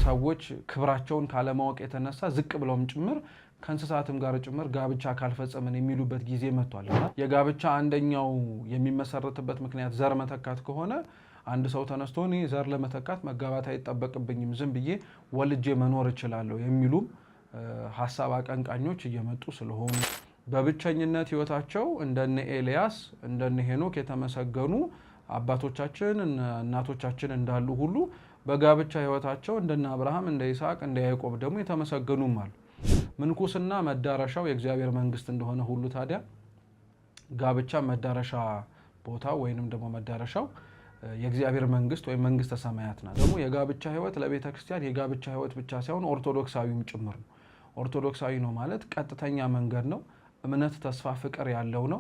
ሰዎች ክብራቸውን ካለማወቅ የተነሳ ዝቅ ብለውም ጭምር ከእንስሳትም ጋር ጭምር ጋብቻ ካልፈጸምን የሚሉበት ጊዜ መጥቷልና የጋብቻ አንደኛው የሚመሰረትበት ምክንያት ዘር መተካት ከሆነ አንድ ሰው ተነስቶ እኔ ዘር ለመተካት መጋባት አይጠበቅብኝም ዝም ብዬ ወልጄ መኖር እችላለሁ የሚሉም ሐሳብ አቀንቃኞች እየመጡ ስለሆኑ በብቸኝነት ህይወታቸው እንደነ ኤልያስ እንደነ ሄኖክ የተመሰገኑ አባቶቻችን እናቶቻችን እንዳሉ ሁሉ በጋብቻ ህይወታቸው እንደነ አብርሃም እንደ ይስሐቅ እንደ ያዕቆብ ደግሞ የተመሰገኑም አሉ። ምንኩስና መዳረሻው የእግዚአብሔር መንግስት እንደሆነ ሁሉ ታዲያ ጋብቻ መዳረሻ ቦታ ወይንም ደግሞ መዳረሻው የእግዚአብሔር መንግስት ወይ መንግስተ ሰማያት ናት። ደግሞ የጋብቻ ህይወት ለቤተ ክርስቲያን የጋብቻ ህይወት ብቻ ሳይሆን ኦርቶዶክሳዊም ጭምር ነው። ኦርቶዶክሳዊ ነው ማለት ቀጥተኛ መንገድ ነው። እምነት፣ ተስፋ፣ ፍቅር ያለው ነው።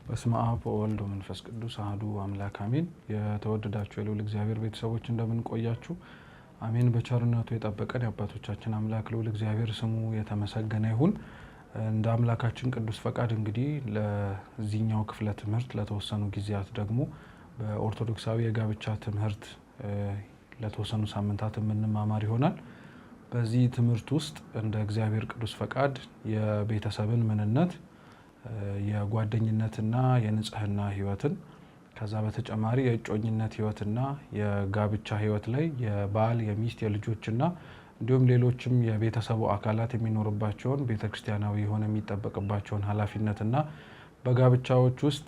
በስመ አብ ወወልድ ወመንፈስ ቅዱስ አሐዱ አምላክ አሜን። የተወደዳችሁ የልዑል እግዚአብሔር ቤተሰቦች እንደምን ቆያችሁ? አሜን። በቸርነቱ የጠበቀን የአባቶቻችን አምላክ ልዑል እግዚአብሔር ስሙ የተመሰገነ ይሁን። እንደ አምላካችን ቅዱስ ፈቃድ እንግዲህ ለዚህኛው ክፍለ ትምህርት ለተወሰኑ ጊዜያት ደግሞ በኦርቶዶክሳዊ የጋብቻ ትምህርት ለተወሰኑ ሳምንታት የምንማማር ይሆናል። በዚህ ትምህርት ውስጥ እንደ እግዚአብሔር ቅዱስ ፈቃድ የቤተሰብን ምንነት፣ የጓደኝነትና የንጽህና ህይወትን ከዛ በተጨማሪ የእጮኝነት ህይወትና የጋብቻ ህይወት ላይ የባል የሚስት የልጆችና እንዲሁም ሌሎችም የቤተሰቡ አካላት የሚኖርባቸውን ቤተክርስቲያናዊ የሆነ የሚጠበቅባቸውን ኃላፊነትና በጋብቻዎች ውስጥ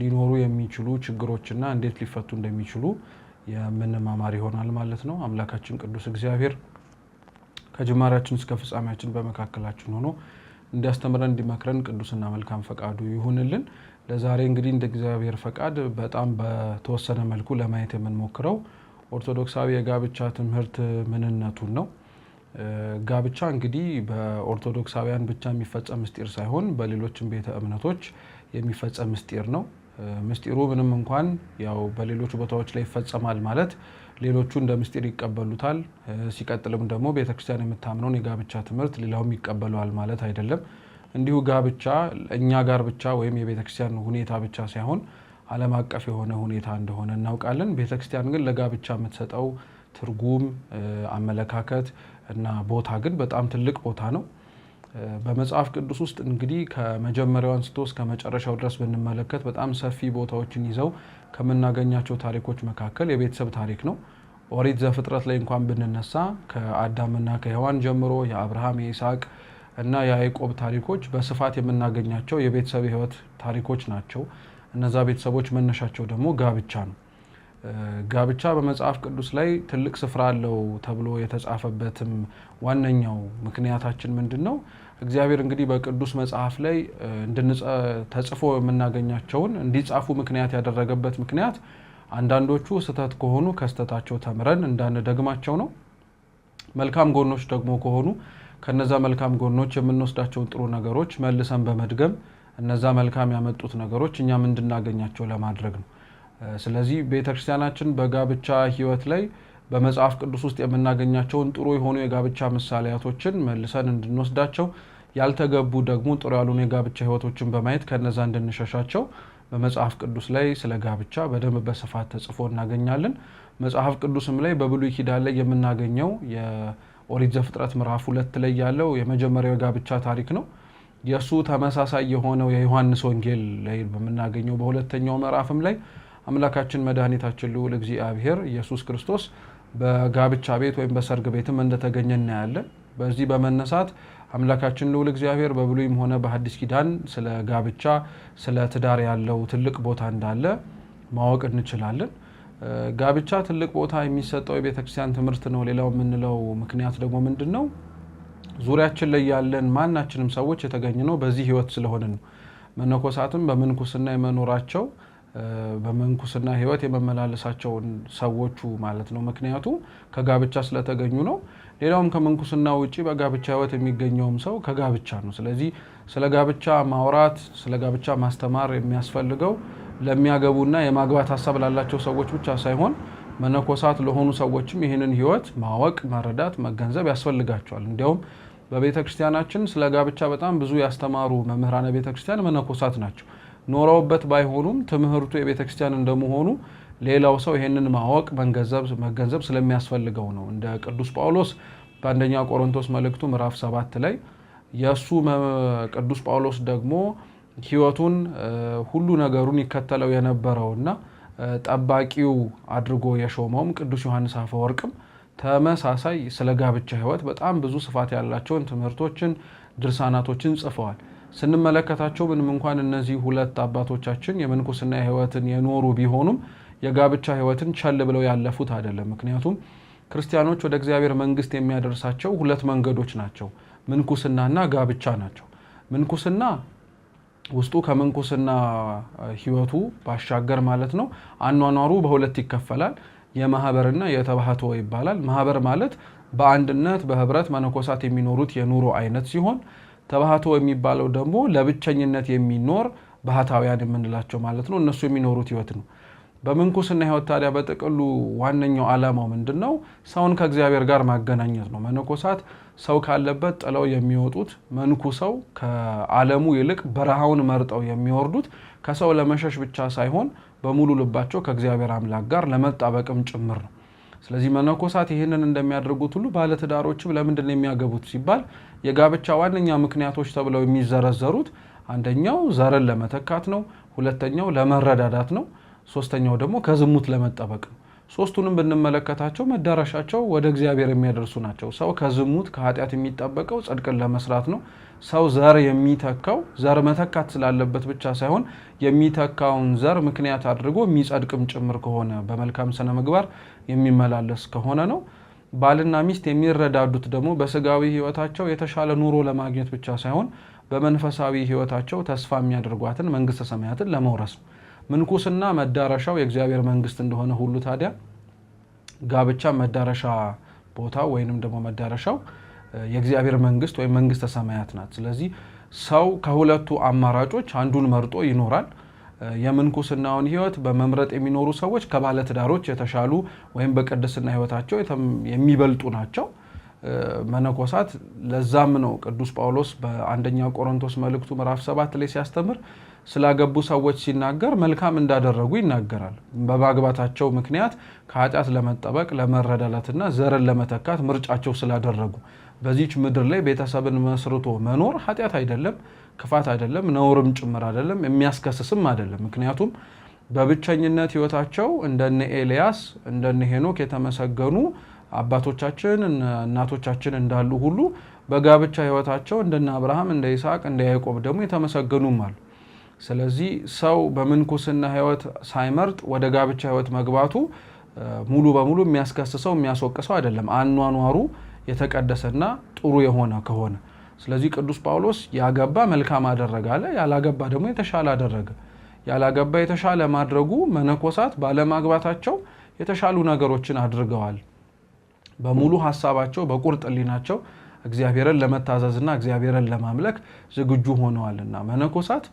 ሊኖሩ የሚችሉ ችግሮችና እንዴት ሊፈቱ እንደሚችሉ የምንማማር ይሆናል ማለት ነው። አምላካችን ቅዱስ እግዚአብሔር ከጅማሬያችን እስከ ፍጻሜያችን በመካከላችን ሆኖ እንዲያስተምረን እንዲመክረን ቅዱስና መልካም ፈቃዱ ይሁንልን። ለዛሬ እንግዲህ እንደ እግዚአብሔር ፈቃድ በጣም በተወሰነ መልኩ ለማየት የምንሞክረው ኦርቶዶክሳዊ የጋብቻ ትምህርት ምንነቱን ነው። ጋብቻ እንግዲህ በኦርቶዶክሳውያን ብቻ የሚፈጸም ምስጢር ሳይሆን በሌሎችም ቤተ እምነቶች የሚፈጸም ምስጢር ነው። ምስጢሩ ምንም እንኳን ያው በሌሎች ቦታዎች ላይ ይፈጸማል ማለት ሌሎቹ እንደ ምስጢር ይቀበሉታል። ሲቀጥልም ደግሞ ቤተክርስቲያን የምታምነውን የጋብቻ ትምህርት ሌላውም ይቀበለዋል ማለት አይደለም። እንዲሁ ጋብቻ እኛ ጋር ብቻ ወይም የቤተክርስቲያን ሁኔታ ብቻ ሳይሆን ዓለም አቀፍ የሆነ ሁኔታ እንደሆነ እናውቃለን። ቤተክርስቲያን ግን ለጋብቻ የምትሰጠው ትርጉም፣ አመለካከት እና ቦታ ግን በጣም ትልቅ ቦታ ነው። በመጽሐፍ ቅዱስ ውስጥ እንግዲህ ከመጀመሪያው አንስቶ እስከ መጨረሻው ድረስ ብንመለከት በጣም ሰፊ ቦታዎችን ይዘው ከምናገኛቸው ታሪኮች መካከል የቤተሰብ ታሪክ ነው። ኦሪት ዘፍጥረት ላይ እንኳን ብንነሳ ከአዳምና ከሔዋን ጀምሮ የአብርሃም የይስሐቅ እና የያዕቆብ ታሪኮች በስፋት የምናገኛቸው የቤተሰብ ህይወት ታሪኮች ናቸው። እነዛ ቤተሰቦች መነሻቸው ደግሞ ጋብቻ ነው። ጋብቻ በመጽሐፍ ቅዱስ ላይ ትልቅ ስፍራ አለው ተብሎ የተጻፈበትም ዋነኛው ምክንያታችን ምንድነው? እግዚአብሔር እንግዲህ በቅዱስ መጽሐፍ ላይ ተጽፎ የምናገኛቸውን እንዲጻፉ ምክንያት ያደረገበት ምክንያት አንዳንዶቹ ስህተት ከሆኑ ከስተታቸው ተምረን እንዳንደግማቸው ነው። መልካም ጎኖች ደግሞ ከሆኑ ከነዛ መልካም ጎኖች የምንወስዳቸውን ጥሩ ነገሮች መልሰን በመድገም እነዛ መልካም ያመጡት ነገሮች እኛም እንድናገኛቸው ለማድረግ ነው። ስለዚህ ቤተክርስቲያናችን በጋብቻ ህይወት ላይ በመጽሐፍ ቅዱስ ውስጥ የምናገኛቸውን ጥሩ የሆኑ የጋብቻ ምሳሌያቶችን መልሰን እንድንወስዳቸው፣ ያልተገቡ ደግሞ ጥሩ ያልሆኑ የጋብቻ ህይወቶችን በማየት ከነዛ እንድንሸሻቸው በመጽሐፍ ቅዱስ ላይ ስለ ጋብቻ በደንብ በስፋት ተጽፎ እናገኛለን። መጽሐፍ ቅዱስም ላይ በብሉይ ኪዳን ላይ የምናገኘው የኦሪት ዘፍጥረት ምዕራፍ 2 ላይ ያለው የመጀመሪያው የጋብቻ ታሪክ ነው። የሱ ተመሳሳይ የሆነው የዮሐንስ ወንጌል ላይ በመናገኘው በሁለተኛው ምዕራፍም ላይ አምላካችን መድኃኒታችን ልዑል እግዚአብሔር ኢየሱስ ክርስቶስ በጋብቻ ቤት ወይም በሰርግ ቤትም እንደተገኘ እናያለን። በዚህ በመነሳት አምላካችን ልዑል እግዚአብሔር በብሉይም ሆነ በሐዲስ ኪዳን ስለ ጋብቻ ስለ ትዳር ያለው ትልቅ ቦታ እንዳለ ማወቅ እንችላለን። ጋብቻ ትልቅ ቦታ የሚሰጠው የቤተክርስቲያን ትምህርት ነው። ሌላው የምንለው ምክንያት ደግሞ ምንድነው? ዙሪያችን ላይ ያለን ማናችንም ሰዎች የተገኘነው በዚህ ህይወት ስለሆነ ነው። መነኮሳትም በምንኩስና የመኖራቸው በምንኩስና ህይወት የመመላለሳቸው ሰዎቹ ማለት ነው ምክንያቱ ከጋብቻ ስለተገኙ ነው። ሌላውም ከምንኩስና ውጪ በጋብቻ ህይወት የሚገኘውም ሰው ከጋብቻ ነው። ስለዚህ ስለ ጋብቻ ማውራት ስለ ጋብቻ ማስተማር የሚያስፈልገው ለሚያገቡና የማግባት ሐሳብ ላላቸው ሰዎች ብቻ ሳይሆን መነኮሳት ለሆኑ ሰዎችም ይህንን ህይወት ማወቅ መረዳት መገንዘብ ያስፈልጋቸዋል። እንዲያውም በቤተክርስቲያናችን ስለ ጋብቻ በጣም ብዙ ያስተማሩ መምህራነ ቤተክርስቲያን መነኮሳት ናቸው። ኖረውበት ባይሆኑም ትምህርቱ የቤተክርስቲያን እንደመሆኑ ሌላው ሰው ይሄንን ማወቅ መገንዘብ ስለሚያስፈልገው ነው። እንደ ቅዱስ ጳውሎስ በአንደኛ ቆሮንቶስ መልእክቱ ምዕራፍ 7 ላይ የሱ ቅዱስ ጳውሎስ ደግሞ ህይወቱን ሁሉ ነገሩን ይከተለው የነበረውና ጠባቂው አድርጎ የሾመውም ቅዱስ ዮሐንስ አፈወርቅም ተመሳሳይ ስለ ጋብቻ ህይወት በጣም ብዙ ስፋት ያላቸውን ትምህርቶችን ድርሳናቶችን ጽፈዋል። ስንመለከታቸው ምንም እንኳን እነዚህ ሁለት አባቶቻችን የምንኩስና ህይወትን የኖሩ ቢሆኑም የጋብቻ ህይወትን ቸል ብለው ያለፉት አይደለም። ምክንያቱም ክርስቲያኖች ወደ እግዚአብሔር መንግስት የሚያደርሳቸው ሁለት መንገዶች ናቸው፣ ምንኩስናና ጋብቻ ናቸው። ምንኩስና ውስጡ ከምንኩስና ህይወቱ ባሻገር ማለት ነው አኗኗሩ በሁለት ይከፈላል። የማህበርና የተባህቶ ይባላል። ማህበር ማለት በአንድነት በህብረት መነኮሳት የሚኖሩት የኑሮ አይነት ሲሆን ተባህቶ የሚባለው ደግሞ ለብቸኝነት የሚኖር ባህታውያን የምንላቸው ማለት ነው እነሱ የሚኖሩት ህይወት ነው። በምንኩስና ህይወት ታዲያ በጥቅሉ ዋነኛው ዓላማው ምንድነው? ሰውን ከእግዚአብሔር ጋር ማገናኘት ነው። መነኮሳት ሰው ካለበት ጥለው የሚወጡት መንኩሰው ከዓለሙ ይልቅ በረሃውን መርጠው የሚወርዱት ከሰው ለመሸሽ ብቻ ሳይሆን በሙሉ ልባቸው ከእግዚአብሔር አምላክ ጋር ለመጣበቅም ጭምር ነው። ስለዚህ መነኮሳት ይህንን እንደሚያደርጉት ሁሉ ባለትዳሮችም ለምንድን ነው የሚያገቡት ሲባል የጋብቻ ዋነኛ ምክንያቶች ተብለው የሚዘረዘሩት አንደኛው ዘርን ለመተካት ነው፣ ሁለተኛው ለመረዳዳት ነው፣ ሶስተኛው ደግሞ ከዝሙት ለመጠበቅ ነው። ሶስቱንም ብንመለከታቸው መዳረሻቸው ወደ እግዚአብሔር የሚያደርሱ ናቸው። ሰው ከዝሙት ከኃጢአት የሚጠበቀው ጽድቅን ለመስራት ነው። ሰው ዘር የሚተካው ዘር መተካት ስላለበት ብቻ ሳይሆን የሚተካውን ዘር ምክንያት አድርጎ የሚጸድቅም ጭምር ከሆነ በመልካም ስነ ምግባር የሚመላለስ ከሆነ ነው። ባልና ሚስት የሚረዳዱት ደግሞ በስጋዊ ህይወታቸው የተሻለ ኑሮ ለማግኘት ብቻ ሳይሆን በመንፈሳዊ ህይወታቸው ተስፋ የሚያደርጓትን መንግስተ ሰማያትን ለመውረስ ነው። ምንኩስና መዳረሻው የእግዚአብሔር መንግስት እንደሆነ ሁሉ ታዲያ ጋብቻ መዳረሻ ቦታ ወይንም ደግሞ መዳረሻው የእግዚአብሔር መንግስት ወይም መንግስተ ሰማያት ናት። ስለዚህ ሰው ከሁለቱ አማራጮች አንዱን መርጦ ይኖራል። የምንኩስናውን ህይወት በመምረጥ የሚኖሩ ሰዎች ከባለትዳሮች የተሻሉ ወይም በቅድስና ህይወታቸው የሚበልጡ ናቸው። መነኮሳት ለዛም ነው ቅዱስ ጳውሎስ በአንደኛ ቆሮንቶስ መልእክቱ ምዕራፍ 7 ላይ ሲያስተምር ስላገቡ ሰዎች ሲናገር መልካም እንዳደረጉ ይናገራል። በማግባታቸው ምክንያት ከኃጢአት ለመጠበቅ ለመረዳዳትና ዘርን ለመተካት ምርጫቸው ስላደረጉ በዚች ምድር ላይ ቤተሰብን መስርቶ መኖር ኃጢአት አይደለም፣ ክፋት አይደለም፣ ነውርም ጭምር አይደለም፣ የሚያስከስስም አይደለም። ምክንያቱም በብቸኝነት ህይወታቸው እንደነ ኤልያስ እንደነ ሄኖክ የተመሰገኑ አባቶቻችን እናቶቻችን እንዳሉ ሁሉ በጋብቻ ህይወታቸው እንደነ አብርሃም እንደ ይስሐቅ እንደ ያዕቆብ ደግሞ የተመሰገኑም አሉ። ስለዚህ ሰው በምንኩስና ህይወት ሳይመርጥ ወደ ጋብቻ ህይወት መግባቱ ሙሉ በሙሉ የሚያስከስሰው የሚያስወቅሰው አይደለም፣ አኗኗሩ የተቀደሰና ጥሩ የሆነ ከሆነ። ስለዚህ ቅዱስ ጳውሎስ ያገባ መልካም አደረገ አለ፣ ያላገባ ደግሞ የተሻለ አደረገ። ያላገባ የተሻለ ማድረጉ መነኮሳት ባለማግባታቸው የተሻሉ ነገሮችን አድርገዋል። በሙሉ ሐሳባቸው በቁርጥ ሕሊናቸው እግዚአብሔርን ለመታዘዝና እግዚአብሔርን ለማምለክ ዝግጁ ሆነዋልና መነኮሳት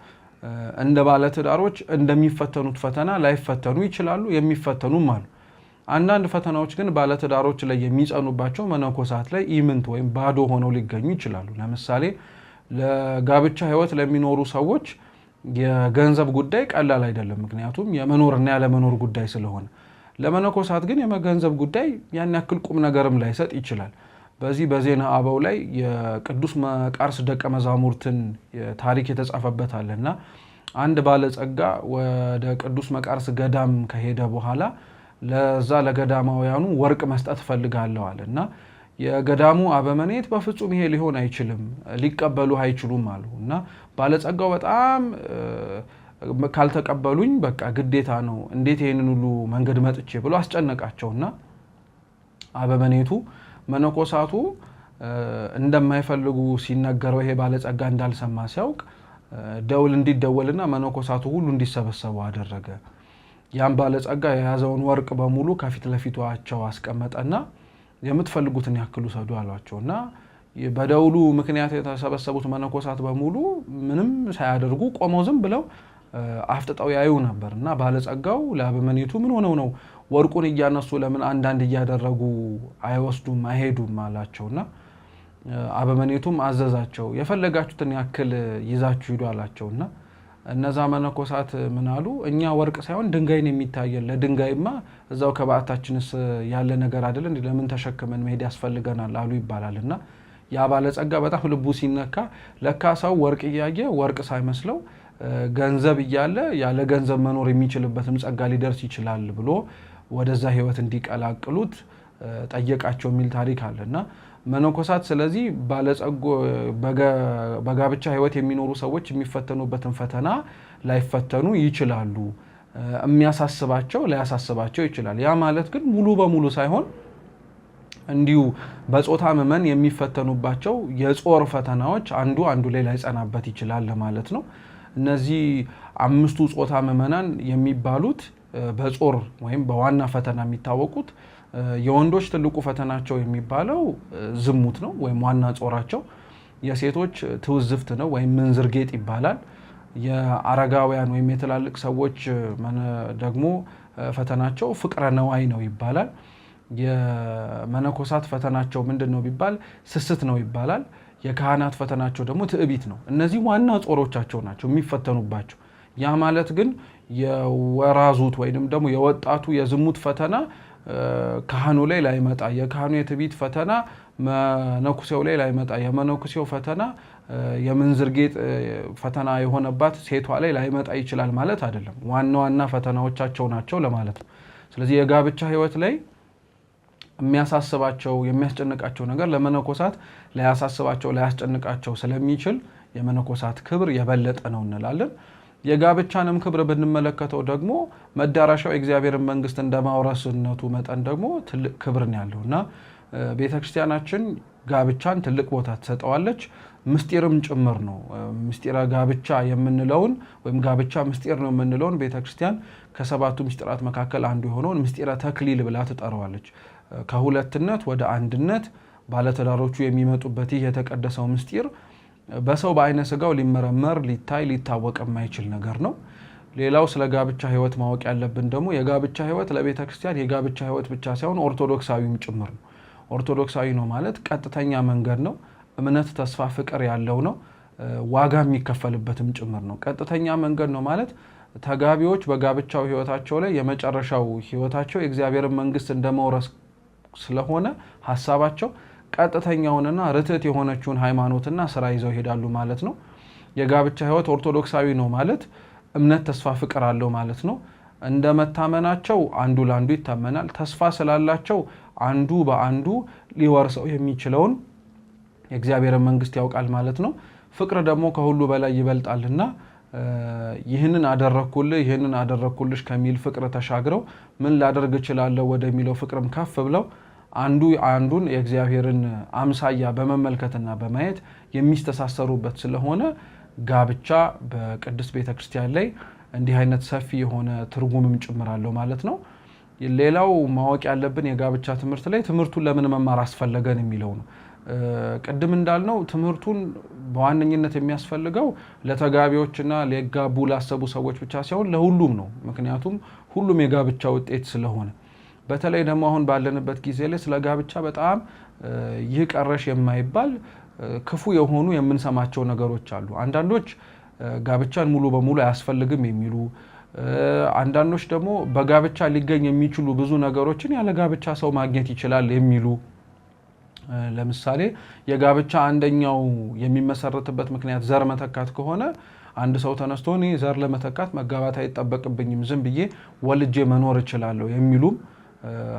እንደ ባለትዳሮች እንደሚፈተኑት ፈተና ላይፈተኑ ይችላሉ፣ የሚፈተኑም አሉ። አንዳንድ ፈተናዎች ግን ባለትዳሮች ላይ የሚጸኑባቸው መነኮሳት ላይ ኢምንት ወይም ባዶ ሆነው ሊገኙ ይችላሉ። ለምሳሌ ለጋብቻ ህይወት ለሚኖሩ ሰዎች የገንዘብ ጉዳይ ቀላል አይደለም፣ ምክንያቱም የመኖርና ያለመኖር ጉዳይ ስለሆነ። ለመነኮሳት ግን የገንዘብ ጉዳይ ያን ያክል ቁም ነገርም ላይሰጥ ይችላል። በዚህ በዜና አበው ላይ የቅዱስ መቃርስ ደቀ መዛሙርትን ታሪክ የተጻፈበት አለና አንድ ባለጸጋ ወደ ቅዱስ መቃርስ ገዳም ከሄደ በኋላ ለዛ ለገዳማውያኑ ወርቅ መስጠት ፈልጋለሁ አለና የገዳሙ አበመኔት በፍጹም ይሄ ሊሆን አይችልም ሊቀበሉ አይችሉም አሉ እና ባለጸጋው በጣም ካልተቀበሉኝ በቃ ግዴታ ነው እንዴት ይሄንን ሁሉ መንገድ መጥቼ ብሎ አስጨነቃቸውና አበመኔቱ መነኮሳቱ እንደማይፈልጉ ሲነገረው ይሄ ባለጸጋ እንዳልሰማ ሲያውቅ ደውል እንዲደወልና መነኮሳቱ ሁሉ እንዲሰበሰቡ አደረገ። ያን ባለጸጋ የያዘውን ወርቅ በሙሉ ከፊት ለፊቷቸው አስቀመጠና የምትፈልጉትን ያክሉ ሰዱ አሏቸውና በደውሉ ምክንያት የተሰበሰቡት መነኮሳት በሙሉ ምንም ሳያደርጉ ቆመው ዝም ብለው አፍጥጠው ያዩ ነበርና ባለጸጋው ለአበመኔቱ ምን ሆነው ነው ወርቁን እያነሱ ለምን አንዳንድ እያደረጉ አይወስዱም አይሄዱም አላቸውና አበመኔቱም አዘዛቸው የፈለጋችሁትን ያክል ይዛችሁ ሂዱ አላቸውና እነዛ መነኮሳት ምን አሉ እኛ ወርቅ ሳይሆን ድንጋይን የሚታየን ለድንጋይማ እዛው ከበዓታችንስ ያለ ነገር አይደል እንዴ ለምን ተሸክመን መሄድ ያስፈልገናል አሉ ይባላልና ያ ባለጸጋ በጣም ልቡ ሲነካ ለካ ሰው ወርቅ እያየ ወርቅ ሳይመስለው ገንዘብ እያለ ያለ ገንዘብ መኖር የሚችልበትም ጸጋ ሊደርስ ይችላል ብሎ ወደዛ ህይወት እንዲቀላቅሉት ጠየቃቸው የሚል ታሪክ አለና መነኮሳት ስለዚህ ባለጸጎ በጋብቻ ህይወት የሚኖሩ ሰዎች የሚፈተኑበትን ፈተና ላይፈተኑ ይችላሉ የሚያሳስባቸው ላያሳስባቸው ይችላል ያ ማለት ግን ሙሉ በሙሉ ሳይሆን እንዲሁ በጾታ መመን የሚፈተኑባቸው የጾር ፈተናዎች አንዱ ላይ ላይጸናበት ይችላል ማለት ነው እነዚህ አምስቱ ጾታ መመናን የሚባሉት በጾር ወይም በዋና ፈተና የሚታወቁት የወንዶች ትልቁ ፈተናቸው የሚባለው ዝሙት ነው ወይም ዋና ጾራቸው የሴቶች ትውዝፍት ነው ወይም ምንዝርጌጥ ይባላል የአረጋውያን ወይም የትላልቅ ሰዎች ደግሞ ፈተናቸው ፍቅረ ነዋይ ነው ይባላል የመነኮሳት ፈተናቸው ምንድነው ቢባል ስስት ነው ይባላል የካህናት ፈተናቸው ደግሞ ትዕቢት ነው እነዚህ ዋና ጾሮቻቸው ናቸው የሚፈተኑባቸው ያ ማለት ግን የወራዙት ወይንም ደግሞ የወጣቱ የዝሙት ፈተና ካህኑ ላይ ላይመጣ የካህኑ የትዕቢት ፈተና መነኩሴው ላይ ላይመጣ የመነኩሴው ፈተና የምንዝርጌጥ ፈተና የሆነባት ሴቷ ላይ ላይመጣ ይችላል ማለት አይደለም ዋና ፈተናዎቻቸው ናቸው ለማለት ነው ስለዚህ የጋብቻ ህይወት ላይ የሚያሳስባቸው የሚያስጨንቃቸው ነገር ለመነኮሳት ላያሳስባቸው ላያስጨንቃቸው ስለሚችል የመነኮሳት ክብር የበለጠ ነው እንላለን የጋብቻንም ክብር ብንመለከተው ደግሞ መዳረሻው የእግዚአብሔርን መንግስት እንደማውረስነቱ መጠን ደግሞ ትልቅ ክብር ነው ያለውና ቤተክርስቲያናችን ጋብቻን ትልቅ ቦታ ትሰጠዋለች ምስጢርም ጭምር ነው ምስጢራ ጋብቻ የምንለውን ወይም ጋብቻ ምስጢር ነው የምንለውን ቤተክርስቲያን ከሰባቱ ምስጢራት መካከል አንዱ የሆነውን ምስጢረ ተክሊል ብላ ትጠራዋለች ከሁለትነት ወደ አንድነት ባለተዳሮቹ የሚመጡበት ይህ የተቀደሰው ምስጢር በሰው በአይነ ስጋው ሊመረመር ሊታይ ሊታወቅ የማይችል ነገር ነው ሌላው ስለ ጋብቻ ህይወት ማወቅ ያለብን ደግሞ የጋብቻ ህይወት ለቤተክርስቲያን የጋብቻ ህይወት ብቻ ሳይሆን ኦርቶዶክሳዊም ጭምር ነው ኦርቶዶክሳዊ ነው ማለት ቀጥተኛ መንገድ ነው እምነት ተስፋ ፍቅር ያለው ነው ዋጋ የሚከፈልበትም ጭምር ነው ቀጥተኛ መንገድ ነው ማለት ተጋቢዎች በጋብቻው ህይወታቸው ላይ የመጨረሻው ህይወታቸው የእግዚአብሔርን መንግስት እንደመውረስ ስለሆነ ሐሳባቸው ቀጥተኛውንና ርትዕት የሆነችውን ሃይማኖትና ስራ ይዘው ይሄዳሉ ማለት ነው የጋብቻ ህይወት ኦርቶዶክሳዊ ነው ማለት እምነት ተስፋ ፍቅር አለው ማለት ነው እንደመታመናቸው አንዱ ለአንዱ ይታመናል ተስፋ ስላላቸው አንዱ በአንዱ ሊወርሰው የሚችለውን የእግዚአብሔርን መንግስት ያውቃል ማለት ነው ፍቅር ደግሞ ከሁሉ በላይ ይበልጣልና ይህንን አደረኩልሽ ከሚል ፍቅር ተሻግረው ምን ላደርግ እችላለሁ ወደሚለው ፍቅርም ከፍ ብለው አንዱን የእግዚአብሔርን አምሳያ በመመልከትና በማየት የሚስተሳሰሩበት ስለሆነ ጋብቻ በቅድስት ቤተክርስቲያን ላይ እንዲህ አይነት ሰፊ የሆነ ትርጉምም ጭምራለው ማለት ነው ሌላው ማወቅ ያለብን የጋብቻ ትምህርት ላይ ትምህርቱን ለምን መማር አስፈለገን የሚለው ነው ቅድም እንዳልነው ትምህርቱን በዋነኝነት የሚያስፈልገው ለተጋቢዎችና ለጋቡ ላሰቡ ሰዎች ብቻ ሳይሆን ለሁሉም ነው ምክንያቱም ሁሉም የጋብቻ ውጤት ስለሆነ በተለይ ደግሞ አሁን ባለንበት ጊዜ ላይ ስለ ጋብቻ በጣም ይህ ቀረሽ የማይባል ክፉ የሆኑ የምንሰማቸው ነገሮች አሉ አንዳንዶች ጋብቻን ሙሉ በሙሉ አያስፈልግም የሚሉ አንዳንዶች ደግሞ በጋብቻ ሊገኝ የሚችሉ ብዙ ነገሮችን ያለ ጋብቻ ሰው ማግኘት ይችላል የሚሉ ለምሳሌ የጋብቻ አንደኛው የሚመሰረትበት ምክንያት ዘር መተካት ከሆነ አንድ ሰው ተነስቶ ዘር ለመተካት መጋባት አይጠበቅብኝም ዝም ብዬ ወልጄ መኖር እችላለሁ የሚሉም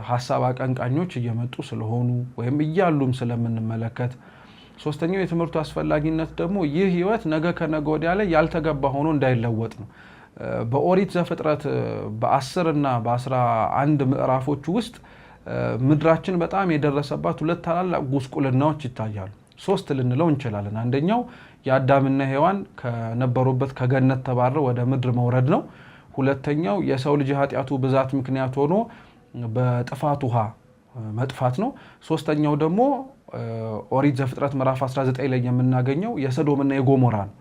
ሐሳብ አቀንቃኞች እየመጡ ስለሆኑ ወይም እያሉም ስለምንመለከት፣ ሶስተኛው የትምህርቱ አስፈላጊነት ደግሞ ይህ ህይወት ነገ ከነገ ወዲያ ላይ ያልተገባ ሆኖ እንዳይለወጥ ነው። በኦሪት ዘፍጥረት በ10 እና በ11 ምዕራፎች ውስጥ ምድራችን በጣም የደረሰባት ሁለት ታላላቅ ጉስቁልናዎች ይታያሉ። ሶስት ልንለው እንችላለን። አንደኛው የአዳምና ሔዋን ከነበሩበት ከገነት ተባረው ወደ ምድር መውረድ ነው። ሁለተኛው የሰው ልጅ ኃጢአቱ ብዛት ምክንያት ሆኖ በጥፋት ውሃ መጥፋት ነው። ሶስተኛው ደግሞ ኦሪት ዘፍጥረት ምዕራፍ 19 ላይ የምናገኘው የሰዶምና የጎሞራ ነው።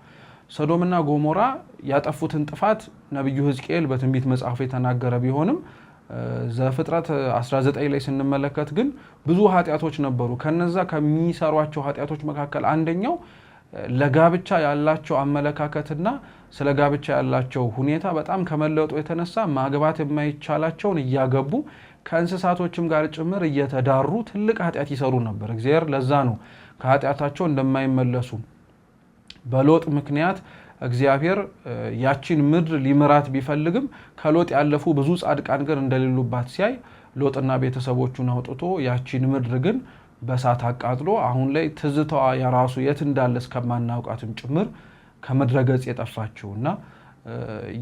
ሰዶምና ጎሞራ ያጠፉትን ጥፋት ነብዩ ሕዝቅኤል በትንቢት መጽሐፉ የተናገረ ቢሆንም ዘፍጥረት 19 ላይ ስንመለከት ግን ብዙ ኃጢአቶች ነበሩ። ከነዛ ከሚሰሯቸው ኃጢአቶች መካከል አንደኛው ለጋብቻ ያላቸው አመለካከትና ስለ ጋብቻ ያላቸው ሁኔታ በጣም ከመለወጡ የተነሳ ማግባት የማይቻላቸውን እያገቡ ከእንስሳቶችም ጋር ጭምር እየተዳሩ ትልቅ ኃጢአት ይሰሩ ነበር። እግዚአብሔር ለዛ ነው ከኃጢአታቸው እንደማይመለሱ በሎጥ ምክንያት እግዚአብሔር ያቺን ምድር ሊመራት ቢፈልግም ከሎጥ ያለፉ ብዙ ጻድቃን ግን እንደሌሉባት ሲያይ ሎጥና ቤተሰቦቹን አውጥቶ ያቺን ምድር ግን በሳት አቃጥሎ አሁን ላይ ትዝታዋ የራሱ የት እንዳለ እስከማናውቃትም ጭምር ከምድረ ገጽ የጠፋችውና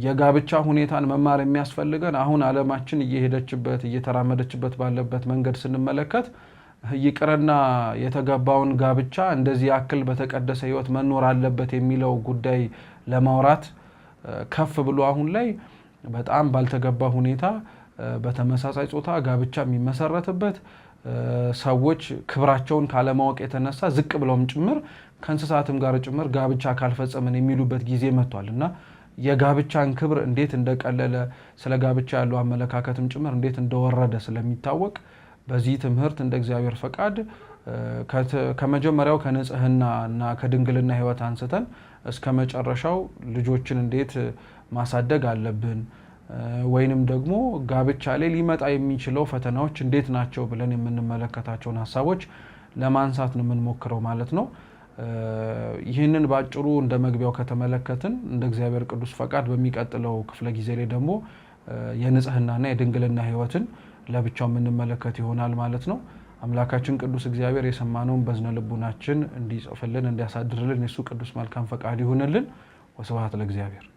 የጋብቻ ሁኔታን መማር የሚያስፈልገን አሁን ዓለማችን እየሄደችበት እየተራመደችበት ባለበት መንገድ ስንመለከት ይቅርና የተጋባውን ጋብቻ እንደዚህ ያክል በተቀደሰ ህይወት መኖር አለበት የሚለው ጉዳይ ለማውራት ከፍ ብሎ አሁን ላይ በጣም ባልተገባ ሁኔታ በተመሳሳይ ጾታ ጋብቻ የሚመሰረትበት ሰዎች ክብራቸውን ካለማወቅ የተነሳ ዝቅ ብለውም ጭምር ከእንስሳትም ጋር ጭምር ጋብቻ ካልፈጸምን የሚሉበት ጊዜ መጥቷልና የጋብቻን ክብር እንዴት እንደቀለለ ስለ ጋብቻ ያለው አመለካከትም ጭምር እንዴት እንደወረደ ስለሚታወቅ በዚህ ትምህርት እንደ እግዚአብሔር ፈቃድ ከመጀመሪያው ከንጽህናና ከድንግልና ህይወት አንስተን እስከ መጨረሻው ልጆችን እንዴት ማሳደግ አለብን ወይንም ደግሞ ጋብቻ ላይ ሊመጣ የሚችለው ፈተናዎች እንዴት ናቸው ብለን የምንመለከታቸውን ሐሳቦች ለማንሳት ነው የምንሞክረው ማለት ነው። ይህንን ባጭሩ እንደ መግቢያው ከተመለከትን እንደ እግዚአብሔር ቅዱስ ፈቃድ በሚቀጥለው ክፍለ ጊዜ ላይ ደግሞ የንጽህናና የድንግልና ህይወትን ለብቻው የምንመለከት ይሆናል ማለት ነው። አምላካችን ቅዱስ እግዚአብሔር የሰማነውን በዝነ ልቡናችን እንዲጽፍልን እንዲያሳድርልን የሱ ቅዱስ መልካም ፈቃድ ይሁንልን። ወስብሐት ለእግዚአብሔር።